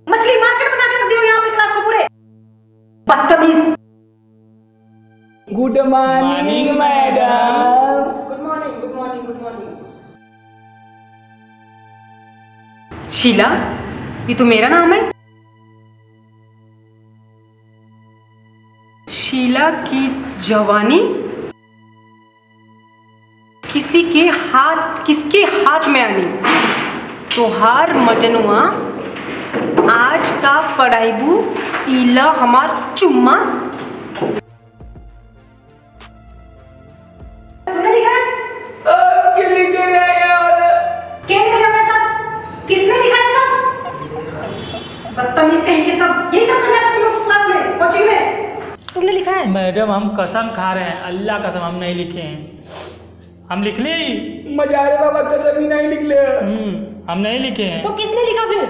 मछली मार्केट बना के रख दियो यहाँ पे क्लास को पूरे। बदतमीज। Good morning madam. Good morning, good morning, good morning. Sheela, ये तो मेरा नाम है। शीला की जवानी किसके हाथ में आनी। तोहार मजनुआ आज का पढ़ाईबू इला हमार चुम्मा। तूने लिखा है? क्या लिखे क्या लिखा है सब? किसने लिखा है सब? बदतमीज कहेंगे सब। यही सब करना था तुम लोग क्लास में, कोचिंग में। तुमने लिखा है? मैडम हम कसम खा रहे हैं, अल्लाह कसम हम नहीं लिखे हैं। हम लिख ले मजारे बाबा कसम ही नहीं लिख ले। हम नहीं लिखे हैं। तो किसने लिखा फिर?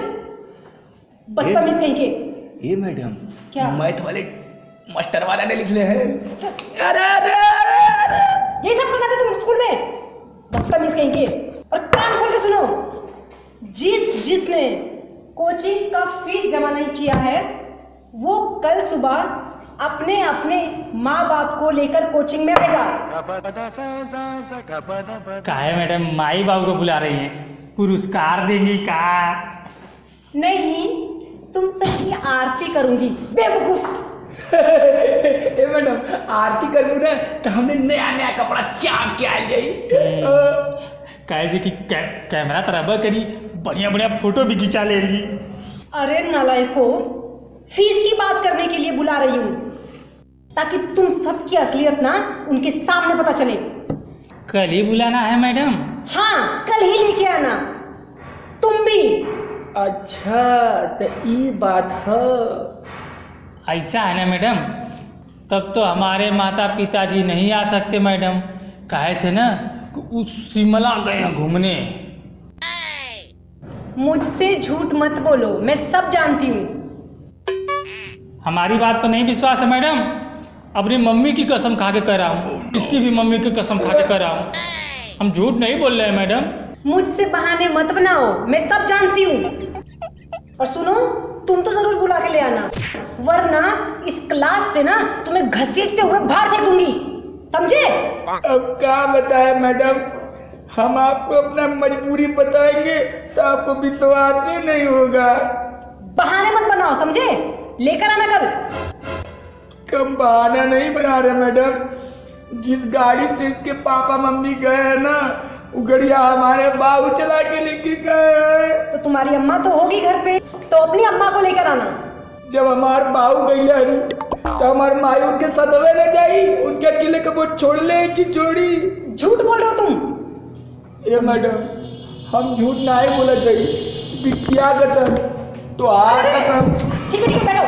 बदतमीज कहेंगे। ये मैडम क्या? मैथ वाले मास्टर वाला ने लिख ले है। अरे ये सब करना था तुम स्कूल में, बदतमीज कहेंगे। और कान खोल के सुनो, जिसने कोचिंग का फीस जमा नहीं किया है वो कल सुबह अपने माँ बाप को लेकर कोचिंग में आएगा। काहे मैडम माई बाबू को बुला रही हैं? पुरस्कार देंगी का? नहीं, तुम सबकी आरती करूंगी बेवकूफ। ए मैडम आरती करूँ ना तो हमने नया नया कपड़ा चाप के आ जाई। काहे जी कि कैमरा तरह करी बढ़िया बढ़िया फोटो भी खिंचा ले रही। अरे नालायको, फीस की बात करने के लिए बुला रही हूँ ताकि तुम सबकी असलियत ना उनके सामने पता चले। कल ही बुलाना है मैडम? हाँ, कल ही लेके आना तुम भी। अच्छा तो ये बात है। ऐसा है ना मैडम, तब तो हमारे माता पिताजी नहीं आ सकते मैडम। काहे से ना उस शिमला गए हैं घूमने। मुझसे झूठ मत बोलो, मैं सब जानती हूँ। हमारी बात पर नहीं विश्वास है मैडम? अपनी मम्मी की कसम खा के कह रहा हूँ, इसकी भी मम्मी की कसम खा के कह रहा हूँ। हम झूठ नहीं बोल रहे हैं मैडम। मुझसे बहाने मत बनाओ, मैं सब जानती हूँ। और सुनो, तुम तो जरूर बुला के ले आना, वरना इस क्लास से ना तुम्हें घसीटते हुए बाहर कर दूंगी, समझे? अब क्या बताए मैडम, हम आपको अपना मजबूरी बताएंगे तो आपको विश्वास ही नहीं होगा। बहाने मत बनाओ, समझे? लेकर आना कल। कम बहाना नहीं बना रहे मैडम। जिस गाड़ी से इसके पापा मम्मी गए हैं ना, वो गड़िया हमारे बाबू चला के लेके गए हैं। तो तुम्हारी अम्मा तो होगी घर पे, तो अपनी अम्मा को लेकर आना। जब हमारे बाबू गई है तो हमारे माई उनके सदवे न जाई, उनके अकेले कब छोड़ ले की जोड़ी। झूठ बोल रहे हो तुम। ये मैडम हम झूठ नहीं बोला चाहिए, बिटिया कसम तो आ कसम। ठीक है बैठो,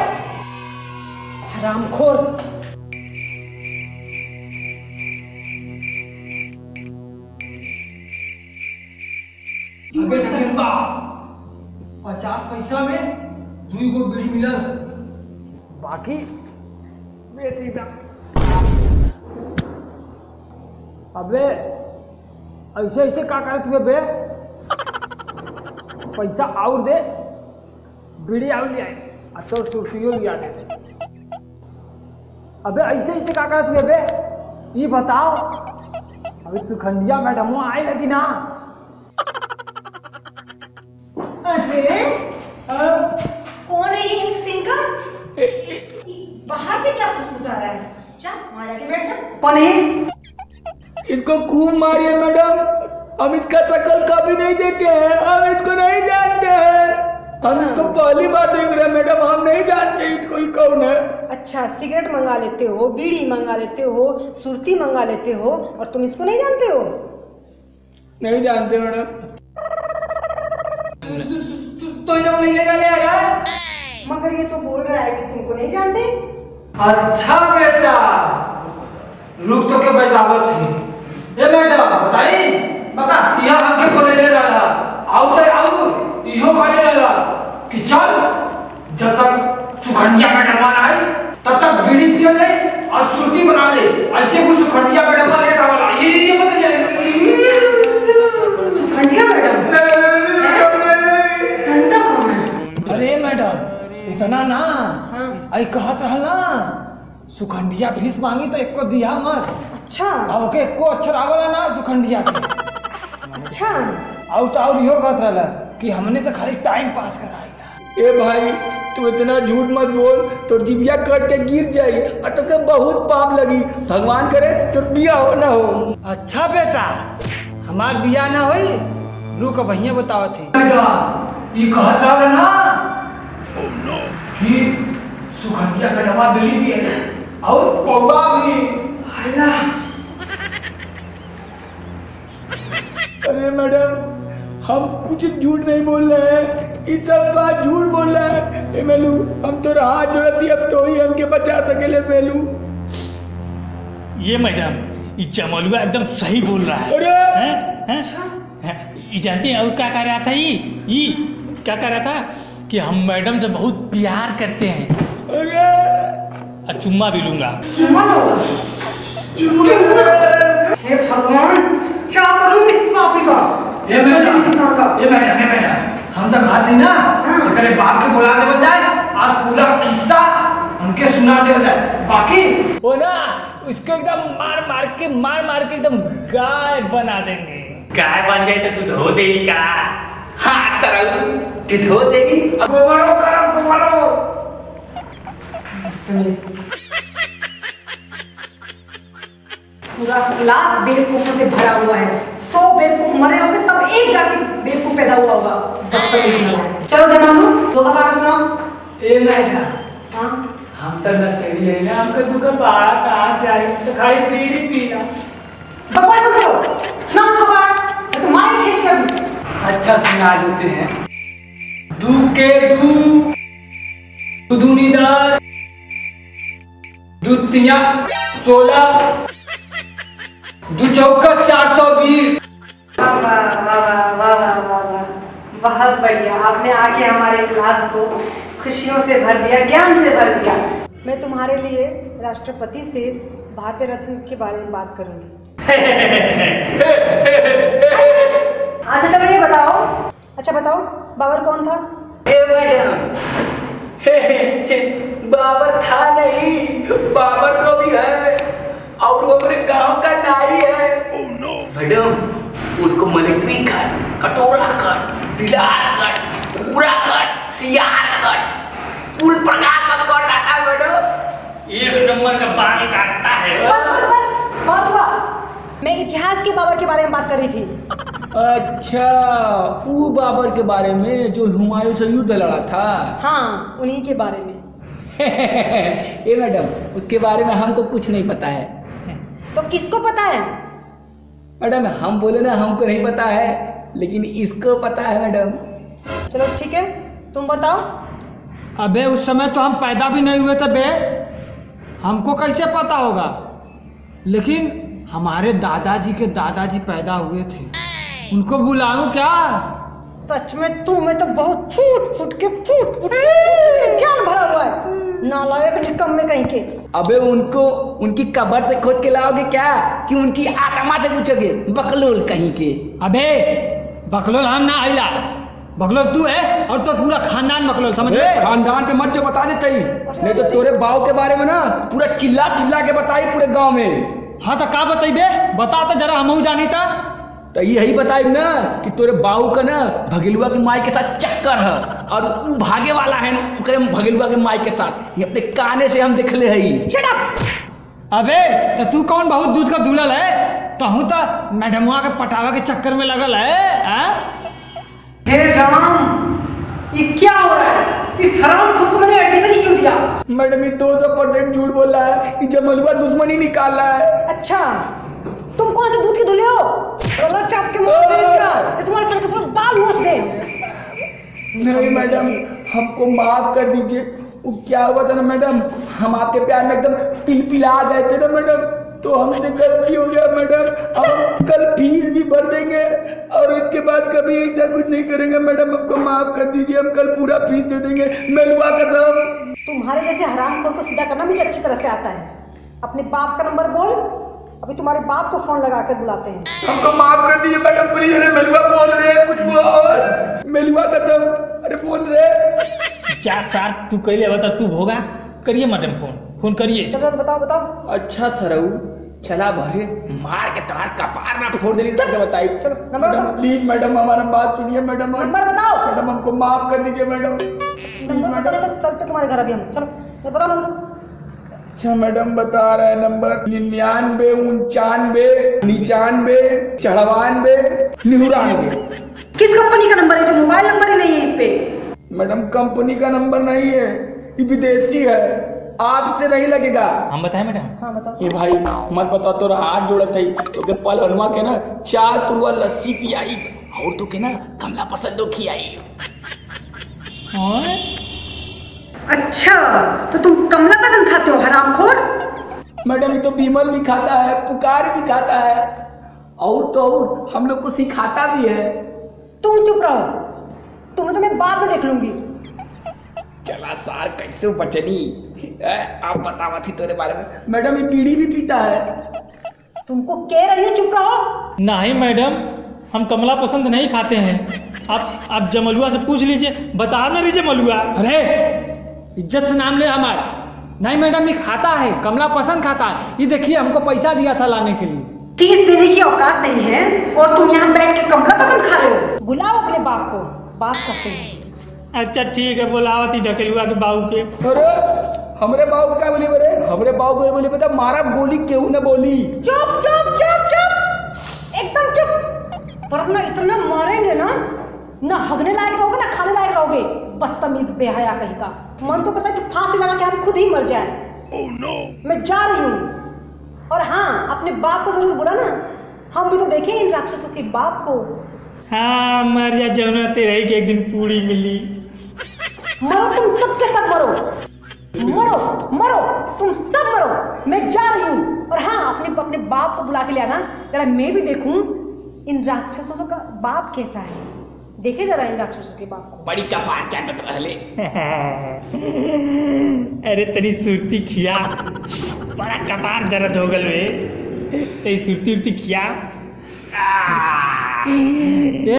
हरामखोर। अबे नगेंदा 50 पैसा में 2 गो बीड़ी मिलल, बाकी बेटी दा। अबे ऐसे ऐसे का करत हुए बे? पैसा और दे, बीड़ी और ले आए, अच्छा सुर्खियों लिया दे। अबे ऐसे ऐसे का करत हुए बे? ये बताओ, अभी सुखंडिया मैडम आए लगी ना? अरे कौन है ये एक सिंगर? बाहर से क्या फुसफुसा रहा है? चल वहां जाके बैठ जा। कौन है ये? इसको खूब मारिए मैडम, हम इसका शक्ल कभी नहीं देखे हैं, हम इसको नहीं जानते हैं। हम इसको पहली बार देख रहे हैं मैडम, हम नहीं जानते इसको कौन है। अच्छा, सिगरेट मंगा लेते हो, बीड़ी मंगा लेते हो, सुरती मंगा लेते हो, और तुम इसको नहीं जानते हो? नहीं जानते मैडम। तो इन लोग नहीं लेकर ले आया। मगर ये तो बोल रहा है कि तुमको नहीं जानते। अच्छा बेटा, रुक तो के बैठावत थी। ए बेटा बताई बता, यह हमके बोले ले रहा आउ तो आउ इहो कहले रहा कि चल जब तक सुखंडिया मैडम ना आई तब तक बीड़ी पियो ले और सुर्ती बना ले। ऐसे कुछ सुखंडिया मैडम का लेट वाला ये मत ले। सुखंडिया मैडम घंटा कौन है? अरे मैडम इतना ना आई कहत रहला सुखंडिया फीस मांगी तो एको दिया मत। अच्छा और ओके एको अक्षर आवला ना सुखंडिया के। अच्छा और तो और यो कहत रहला कि हमने तो खाली टाइम पास कराई। ए भाई तू इतना झूठ मत बोल, तो जिबिया कट के गिर जाई और तो के बहुत पाप लगी। भगवान करे तो बिया हो ना हो। अच्छा बेटा हमार बिया ना होई, रुक भैया बतावत थी। बेटा ये कहत रहला ना कि सुखंडिया मैडम बीड़ी पिए और पौवा भी है ना। अरे मैडम हम कुछ झूठ नहीं बोल रहे हैं, ये सब बात झूठ बोल रहा है। ए मेलू हम तो हाथ जोड़ती, अब तो ही हमके बचा सकेले मेलू। ये मैडम ये जमलुआ एकदम सही बोल रहा है। अरे हैं? ये जानते हैं और क्या कह रहा था? ये क्या कह रहा था कि हम मैडम से बहुत प्यार करते हैं अरे और चुम्मा भी लूंगा। हे भगवान क्या करूं इस पापी का? ये मैडम हम तो कहते ना एकरे बाप के बुला देवल जाए और पूरा किस्सा हमके सुना देवल जाए। बाकी वो ना उसको एकदम मार मार के एकदम गाय बना देंगे। गाय बन जाए तो तू धो देगी का? हाँ सरल तू धो देगी। गोबरो करो गोबरो। पूरा क्लास बेवकूफों से भरा हुआ है। 100 बेवकूफ मरे होंगे तब एक जाके बेवकूफ पैदा हुआ होगा। चलो जमानू दो का बात सुनाओ। ए मैडम हाँ हम तो नशेड़ी है ना, हमको दुका बात कहाँ से आई तो खाली बीड़ी पीना। बकवास मत करो, सुनाओ दो का बात, मैं तुम्हारी खींच कर। अच्छा सुना देते हैं। दू के दू दूनी 10 दू तिया 16 दू चौका 420। बहुत बढ़िया, आपने आके हमारे क्लास को खुशियों से भर दिया, ज्ञान से भर दिया। मैं तुम्हारे लिए राष्ट्रपति से भारत रत्न के बारे में बात करूंगी। अच्छा चलो ये बताओ, अच्छा बताओ बाबर कौन था? मैडम बाबर था नहीं, बाबर तो भी है और वो मेरे गांव का नाई है। मैडम उसको मिलिट्री कट, कटोरा कट, बिलार कट, कुकुरा कट, सियार कट, कुल प्रकार का कट आता है मैडम। एक नंबर का बाल काटता है। बस बहुत हुआ। मैं इतिहास के बाबर के बारे में बात कर रही थी। अच्छा वो बाबर के बारे में जो हुमायूं से युद्ध लड़ा था? हाँ उन्हीं के बारे में। ए मैडम उसके बारे में हमको कुछ नहीं पता है। तो किसको पता है? मैडम हम बोले ना हमको नहीं पता है, लेकिन इसको पता है मैडम। चलो ठीक है तुम बताओ। अबे उस समय तो हम पैदा भी नहीं हुए थे बे, हमको कैसे पता होगा? लेकिन हमारे दादाजी के दादाजी पैदा हुए थे, उनको बुलाऊं क्या? सच में तुम्हें तो बहुत फूट के ज्ञान भरा हुआ है। नालायक निकम्मे कहीं के। अबे उनको उनकी कब्र से खोद के लाओगे क्या कि उनकी आत्मा से पूछोगे? बकलोल कहीं के। अबे बकलोल हम ना आइला, बकलोल तू है और तो पूरा खानदान बकलोल, समझ ले। खानदान पे मत जो बता देते ही, नहीं तो तोरे बाव के बारे में ना पूरा चिल्ला के बताई पूरे गांव में। हाँ तो का बताई बे, बता तो जरा हमहू जानी था। तो यही बताई ना कि तोरे बाऊ का ना भगेलुआ की माई के साथ चक्कर है और वो भागे वाला है ना भगेलुआ के माई के साथ। ये अपने काने से हम देख ले हई। Shut up. अबे तो तू कौन बहुत दूध का दूल्हा है? तो हूँ तो मैडमुआ के पटावा के चक्कर में लगल है। हे राम ये क्या हो रहा है? इस हराम खुद को मैंने एडमिशन ही क्यों दिया? मैडम ये 200% झूठ बोल रहा है, ये जमलुआ दुश्मनी निकाल रहा है। अच्छा तुम कौन से दूध के धुले हो? रोला चाप के मुंह में क्या? ये तुम्हारे सर के पूरे बाल नोच दे। नहीं मैडम हमको माफ कर दीजिए। वो क्या हुआ था ना मैडम, हम आपके प्यार में एकदम पिलपिला गए थे ना मैडम, तो हमसे गलती हो गया मैडम। अब कल फीस भी भर देंगे और इसके बाद कभी ऐसा कुछ नहीं करेंगे मैडम, हमको माफ कर दीजिए। हम कल पूरा फीस दे देंगे। मेलुआ कसम। तुम्हारे जैसे हरामखोर को सीधा करना मुझे अच्छी तरह से आता है। अपने बाप का नंबर बोल, अभी तुम्हारे बाप को फोन लगा कर बुलाते हैं। हमको माफ कर दीजिए मैडम प्लीज। अरे मेलुआ बोल रहे हैं कुछ और, मेलुआ कसम। अरे बोल रहे क्या सार तू कैले बता, तू होगा करिए मैडम, फोन करिए। चलो बताओ बताओ। अच्छा सरऊ चला भरे मार के तुम्हारे कपार में फोड़ देली तब बताई। चलो नंबर बताओ प्लीज मैडम हमारा बात सुनिए मैडम। नंबर बताओ मैडम हमको माफ कर दीजिए मैडम। नंबर बताओ, चलते तुम्हारे घर अभी हम। चलो ये बताओ नंबर। अच्छा मैडम बता रहे हैं नंबर 99 99 95 94 99। किस कंपनी का नंबर है? जो मोबाइल नंबर ही नहीं है इस पे। मैडम कंपनी का नंबर नहीं है, ये विदेशी है, आपसे नहीं लगेगा। हम बताएं मैडम? हाँ बताओ। ये भाई मत बता, तो हाथ जोड़त है तो के पल हनुमा के ना 4 पुरवा लस्सी पियाई और तो के ना कमला पसंदो खियाई। अच्छा तो तुम कमला पसंद खाते हो हरामखोर? मैडम ये तो विमल भी खाता है, पुकार भी खाता है और तो और हम लोग को सिखाता भी है। तुम चुप रहो, तुम्हें तो मैं बाद में देख लूंगी। चला सार कैसे बचनी। आप बतावा थी तेरे बारे में। मैडम ये बीड़ी भी पीता है। तुमको कह रही है चुप रहो। नहीं मैडम, हम कमला पसंद नहीं खाते हैं। आप जमलुआ से पूछ लीजिए, बता ना लीजिए मलुआ। अरे इज्जत से नाम ले हमारे। नहीं मैडम ये खाता है, कमला पसंद खाता है। ये देखिए हमको पैसा दिया था लाने के लिए। फीस देने की औकात नहीं है और तुम यहाँ बैठ के कमला पसंद खा रहे हो। बुलाओ अपने बाप को, बात करते हैं। अच्छा ठीक है, बुलावा थी ढकेलुआ के बाबू के। अरे हमरे बाबू क्या बोली? बरे हमरे बाबू को बोली पता मारा गोली क्यों न बोली। चुप चुप चुप चुप एकदम चुप। पर ना इतना मारेंगे ना हगने लायक रहोगे ना खाने लायक रहोगे। बदतमीज बेहया कहीं का। मन तो पता है कि फांसी लगा के हम खुद ही मर जाए। मैं जा रही हूँ। और हाँ अपने बाप को जरूर बुला ना, हम भी तो देखें इन राक्षसों के बाप को। हाँ मर जा जमुना तेरे के एक दिन पूरी मिली। मरो तुम सबके सब मरो, मरो मरो तुम सब मरो। मैं जा रही हूँ। और हाँ अपने बाप को बुला के ले आना, जरा मैं भी देखूं इन राक्षसों का बाप कैसा है। देखे जरा इन राक्षसों के बाप को। बड़ी कपार चाटत रहले। अरे तेरी सुरती खिया, बड़ा कपार दर्द हो गल वे। तेरी सुरती खिया।